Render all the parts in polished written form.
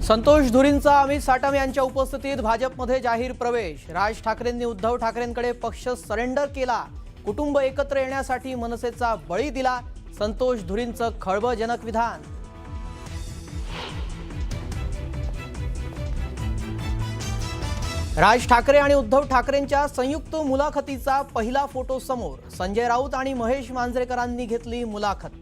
संतोष धुरींचा अमित साटम यांच्या उपस्थितीत भाजपमध्ये जाहीर प्रवेश। राज ठाकरेंनी उद्धव ठाकरेंकडे पक्ष सरेंडर केला। कुटुंब एकत्र येण्यासाठी मनसेचा बळी दिला। संतोष धुरींचं खळबळजनक विधान। राज ठाकरे आणि उद्धव ठाकरेंच्या संयुक्त मुलाखतीचा पहिला फोटो समोर। संजय राऊत आणि महेश मांजरेकरांनी घेतली मुलाखत।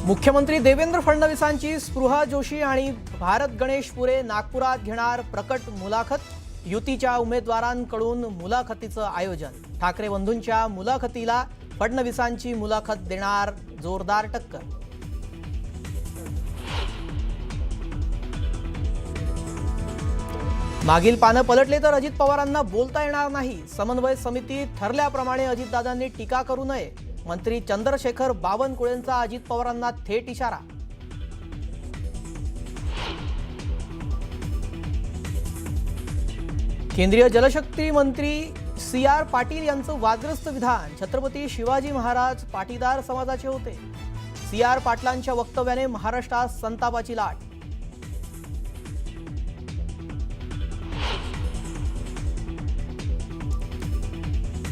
मुख्यमंत्री देवेंद्र फडणवीसांची स्पृहा जोशी आणि भारत गणेश पुरे नागपुरात घेणार प्रकट मुलाखत। युतीच्या उमेदवारांकडून मुलाखतीचं आयोजन। ठाकरे बंधूंच्या मुलाखतीला फडणवीसांची मुलाखत देणार जोरदार टक्कर। मागील पानं पलटले तर अजित पवारांना बोलता येणार नाही। समन्वय समिती ठरल्याप्रमाणे अजितदादांनी टीका करू नये। मंत्री चंद्रशेखर बावनकुळेंचा अजित पवारांना थेट इशारा। केंद्रीय जलशक्ती मंत्री सी.आर. पाटील यांचं वादग्रस्त विधान। छत्रपती शिवाजी महाराज पाटीदार समाजाचे होते। सी.आर. पाटलांच्या वक्तव्याने महाराष्ट्रात संतापाची लाट।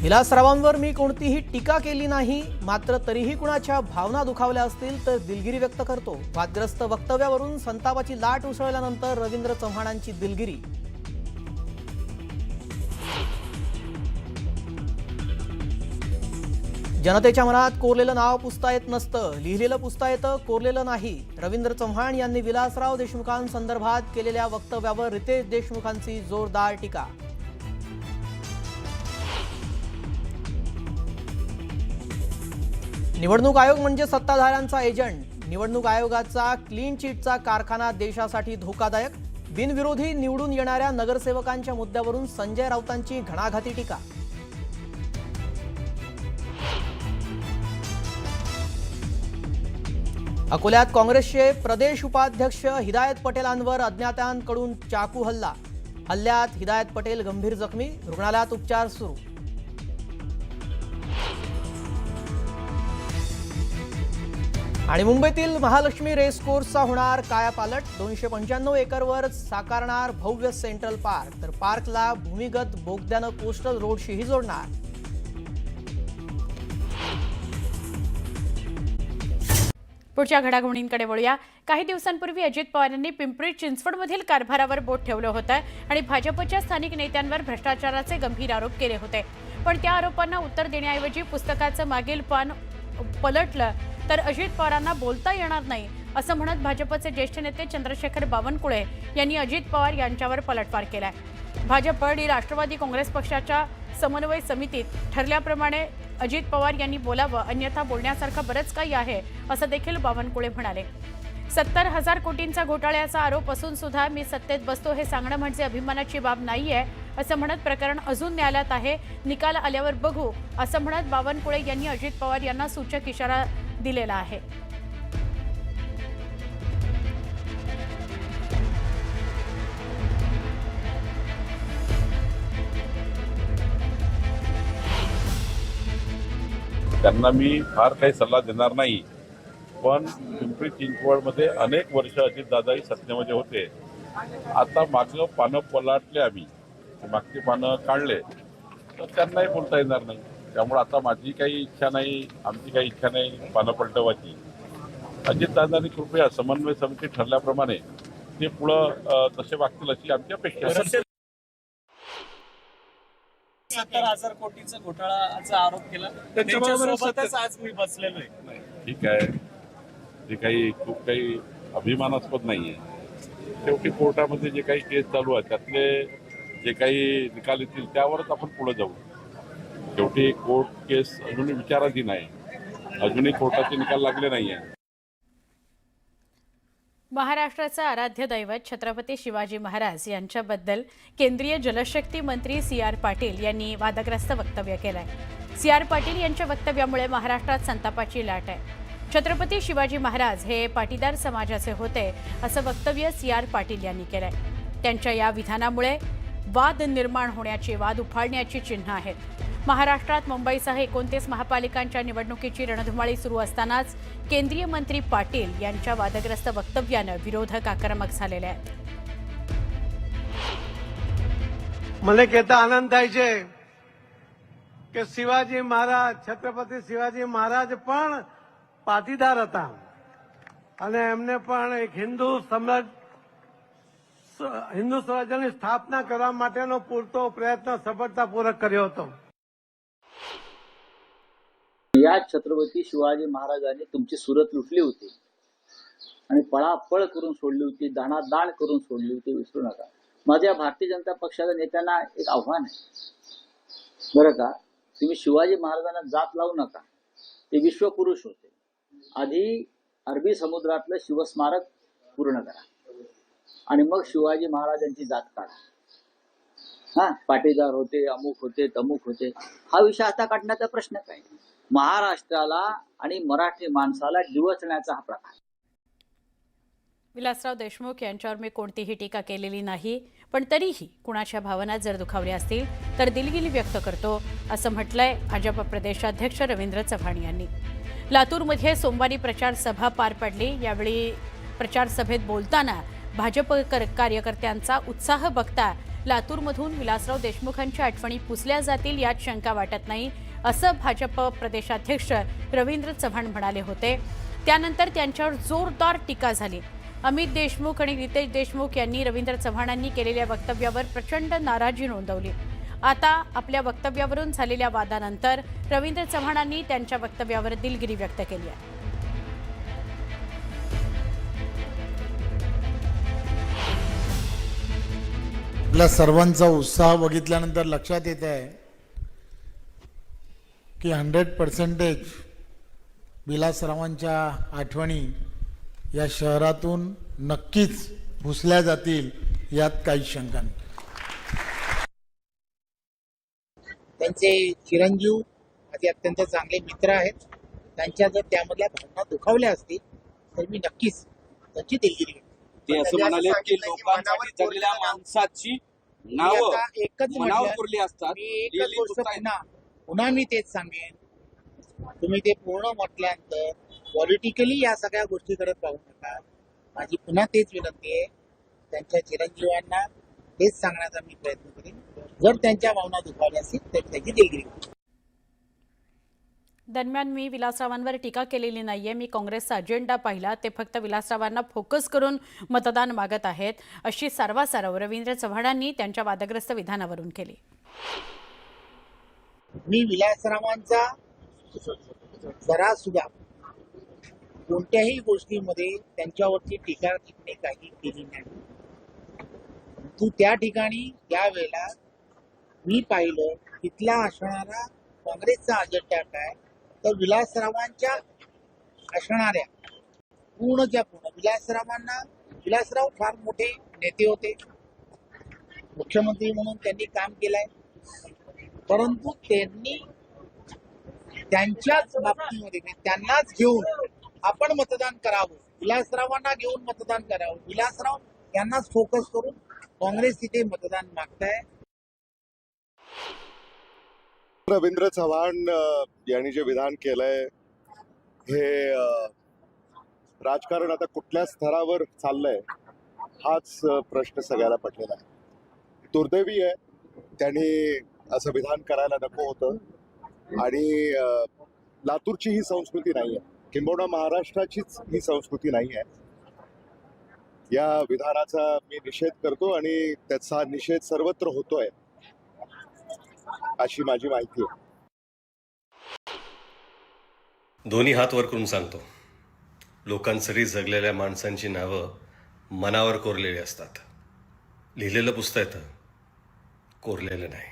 विलासरावांवर मी कोणतीही टीका केली नाही, मात्र तरीही कुणाच्या भावना दुखावल्या असतील तर दिलगिरी व्यक्त करतो। वादग्रस्त वक्तव्यावरून संतापाची लाट उसळल्यानंतर रवींद्र चव्हाणांची दिलगिरी। जनतेच्या मनात कोरलेलं नाव पुसता येत नसतं, लिहिलेलं पुसता येतं, कोरलेलं नाही। रवींद्र चव्हाण यांनी विलासराव देशमुखांसंदर्भात केलेल्या वक्तव्यावर रितेश देशमुखांची जोरदार टीका। निवडणूक आयोग म्हणजे सत्ताधाऱ्यांचा एजंट। निवडणूक आयोगाचा क्लीन चिटचा कारखाना देशासाठी धोकादायक। बिनविरोधी निवडून येणाऱ्या नगरसेवकांच्या मुद्द्यावरून संजय राऊतांची घणाघाती टीका। अकोल्यात काँग्रेसचे प्रदेश उपाध्यक्ष हिदायत पटेलांवर अज्ञातांकडून चाकू हल्ला। हल्ल्यात हिदायत पटेल गंभीर जखमी, रुग्णालयात उपचार सुरू। आणि मुंबईतील महालक्ष्मी रेसकोर्सचा होणार कायापालट। 295 एकरवर साकारणार भव्य सेंट्रल पार्क, तर पार्कला भूमिगत बोगद्यानं कोस्टल रोडशीही जोडणार। पुढच्या घडामोडींकडे वळूया। काही दिवसांपूर्वी अजित पवार यांनी पिंपरी चिंचवडमधील कारभारावर बोट ठेवलं होतं आणि भाजपच्या स्थानिक नेत्यांवर भ्रष्टाचाराचे गंभीर आरोप केले होते। पण त्या आरोपांना उत्तर देण्याऐवजी पुस्तकाचं मागील पान पलटलं तर अजित पवारांना बोलता येणार नाही असं म्हणत भाजपचे ज्येष्ठ नेते चंद्रशेखर बावनकुळे यांनी अजित पवार यांच्यावर पलटवार केलाय। भाजप आणि राष्ट्रवादी काँग्रेस पक्षाच्या समन्वय समितीत ठरल्याप्रमाणे अजित पवार यांनी बोलावं, अन्यथा बोलण्यासारखं बरंच काही आहे असं देखील बावनकुळे म्हणाले। 70,000 कोटींचा घोटाळ्याचा आरोप असून सुद्धा मी सत्तेत बसतो हे सांगणं म्हणजे अभिमानाची बाब नाहीये असं म्हणत प्रकरण अजून न्यायालयात आहे, निकाल आल्यावर बघू असं म्हणत बावनकुळे यांनी अजित पवार यांना सूचक इशारा दिलेला आहे। त्यांना मी फार काही सल्ला देणार नाही, पण पिंपरी चिंचवडमध्ये अनेक वर्ष अजितदादाही सत्तेमध्ये होते। आता मागं पानं पलटले, आम्ही मागची पानं काढले तर त्यांनाही बोलता येणार नाही। त्यामुळे आता माझी काही इच्छा नाही, आमची काही इच्छा नाही पानं पलटवायची। अजितदादांनी कृपया समन्वय समिती ठरल्याप्रमाणे ते पुढं तसे वागतील अशी आमची अपेक्षा आहे। 70,000 कोटीचा घोटाळाचा आरोप केला, त्याच्यासोबतच आज मी बसलेलो आहे। ठीक आहे, ते काही खूप काही अभिमानास्पद नाहीये। शेवटी कोर्टामध्ये जे काही केस चालू आहे त्यातले जे काही निकाल येतील त्यावरच आपण पुढे जाऊ। शेवटी कोर्ट केस अजूनही विचाराधीन आहे, अजूनही कोर्टाचे निकाल लागले नाहीये। महाराष्ट्राचा आराध्य दैवत छत्रपती शिवाजी महाराज यांच्याबद्दल केंद्रीय जलशक्ती मंत्री सी.आर. पाटील यांनी वादग्रस्त वक्तव्य केलंय। सी.आर. पाटील यांच्या वक्तव्यामुळे महाराष्ट्रात संतापाची लाट आहे। छत्रपती शिवाजी महाराज हे पाटीदार समाजाचे होते असं वक्तव्य सी.आर. पाटील यांनी केलंय। त्यांच्या या विधानामुळे वाद निर्माण होण्याची, वाद उफाळण्याची चिन्ह आहेत। महाराष्ट्रात मुंबईसह 29 महापालिकांच्या निवडणुकीची रणधुमाळी सुरू असतानाच केंद्रीय मंत्री पाटील यांच्या वादग्रस्त वक्तव्यानं विरोधक आक्रमक झालेले आहेत. મને કહેતા આનંદ થાય છે કે શિવાજી મહારાજ છત્રપતિ શિવાજી મહારાજ પણ પાટીદાર હતા અને એમને પણ એક હિન્દુ સ્વરાજ્યની સ્થાપના કરવા માટેનો પૂરતો પ્રયત્ન સફળતાપૂર્વક કર્યો હતો. या छत्रपती शिवाजी महाराजांनी तुमची सुरत लुटली होती आणि पळापळ करून सोडली होती, दाणादाण करून सोडली होती, विसरू नका. माझ्या भारतीय जनता पक्षाच्या नेत्यांना एक आव्हान आहे बरं का, तुम्ही शिवाजी महाराजांना जात लावू नका. ते विश्वपुरुष होते. आधी अरबी समुद्रातलं शिवस्मारक पूर्ण करा आणि मग शिवाजी महाराजांची जात काढा. हा, पाटीदार होते, अमुक होते, तमुक होते, हा विषय आता काढण्याचा प्रश्न काय. महाराष्ट्राला आणि मराठी माणसाला डिवचण्याचा हा प्रकार. विलासराव देशमुख यांच्यावर मी कोणतीही टीका केलेली नाही, पण तरीही कुणाच्या भावना जर दुखावल्या असतील तर दिलगिरी व्यक्त करतो, असं म्हटलंय भाजप प्रदेशाध्यक्ष रवींद्र चव्हाण यांनी. लातूरमध्ये सोमवारी प्रचार सभा पार पडली. यावेळी प्रचार सभेत बोलताना भाजप कार्यकर्त्यांचा उत्साह बघता लातूरमधून विलासराव देशमुखांच्या आठवणी पुसल्या जातील यात शंका वाटत नाही, असं भाजप प्रदेशाध्यक्ष रवींद्र चव्हाण म्हणाले होते. त्यानंतर त्यांच्यावर जोरदार टीका झाली. अमित देशमुख आणि रितेश देशमुख यांनी रवींद्र चव्हाणांनी केलेल्या वक्तव्यावर प्रचंड नाराजी नोंदवली. आता आपल्या वक्तव्यावरून झालेल्या वादानंतर रवींद्र चव्हाणांनी त्यांच्या वक्तव्यावर दिलगिरी व्यक्त केली आहे. आपल्या सर्वांचा उत्साह बघितल्यानंतर लक्षात येत आहे की 100% विलासरावांच्या आठवणी या शहरातून नक्कीच पुसल्या जातील यात काही शंका नाही. त्यांचे चिरंजीव माझे अत्यंत चांगले मित्र आहेत. त्यांच्या जर त्यामधल्या भावना दुखावल्या असतील तर मी नक्कीच त्यांची दिलगिरी घेईन. ते असं म्हणाले की लोकांसाठी जगलेल्या माणसाची नावं एकच मनावर कोरली असतात. मी एकच गोष्ट पुन्हा मी तेच सांगेन, तुम्ही ते पूर्ण म्हटल्यानंतर पॉलिटिकली या सगळ्या गोष्टी करत पाहू नका. माझी पुन्हा तेच विनंती आहे, त्यांच्या चिरंजीवांना तेच सांगण्याचा मी प्रयत्न करेन. जर त्यांच्या भावना दुखावल्या असतील तर त्याची दिलगिरी. दरम्यान मी विलासरावांवर टीका केलेली नाहीये. मी काँग्रेसचा अजेंडा पाहिला, ते फक्त विलासरावांना फोकस करून मतदान मागत आहेत, अशी सारवासारव रवींद्र चव्हाणांनी त्यांच्या वादग्रस्त विधानावरून केली. मी विलासरावांचा जरा सुद्धा कोणत्याही गोष्टीमध्ये त्यांच्यावरची टीका टिप्पणी काही केली नाही. तू त्या ठिकाणी त्यावेळेला मी पाहिलं तिथला असणारा काँग्रेसचा अजेंडा काय, तर विलासरावांच्या असणाऱ्या पूर्णच्या पूर्ण विलासराव फार मोठे नेते होते, मुख्यमंत्री म्हणून त्यांनी काम केलंय, परंतु त्यांनी त्यांच्याच बाबतीमध्ये त्यांनाच घेऊन आपण मतदान करावं, विलासरावांना घेऊन मतदान करावं, विलासराव यांनाच फोकस करून काँग्रेस तिथे मतदान मागताय. रवींद्र चव्हाण यांनी जे विधान केलंय हे राजकारण आता कुठल्या स्तरावर चाललंय हाच प्रश्न सगळ्याला पडलेला आहे. दुर्दैवी आहे, त्यांनी असं विधान करायला नको होतं आणि लातूरची ही संस्कृती नाही आहे, किंबहुना महाराष्ट्राचीच ही संस्कृती नाही आहे. या विधानाचा मी निषेध करतो आणि त्याचा निषेध सर्वत्र होतोय अशी माझी माहिती आहे. दोन्ही हात वर करून सांगतो, लोकांसाठी जगलेल्या माणसांची नावं मनावर कोरलेली असतात. लिहिलेलं पुसता येतं, कोरलेलं नाही.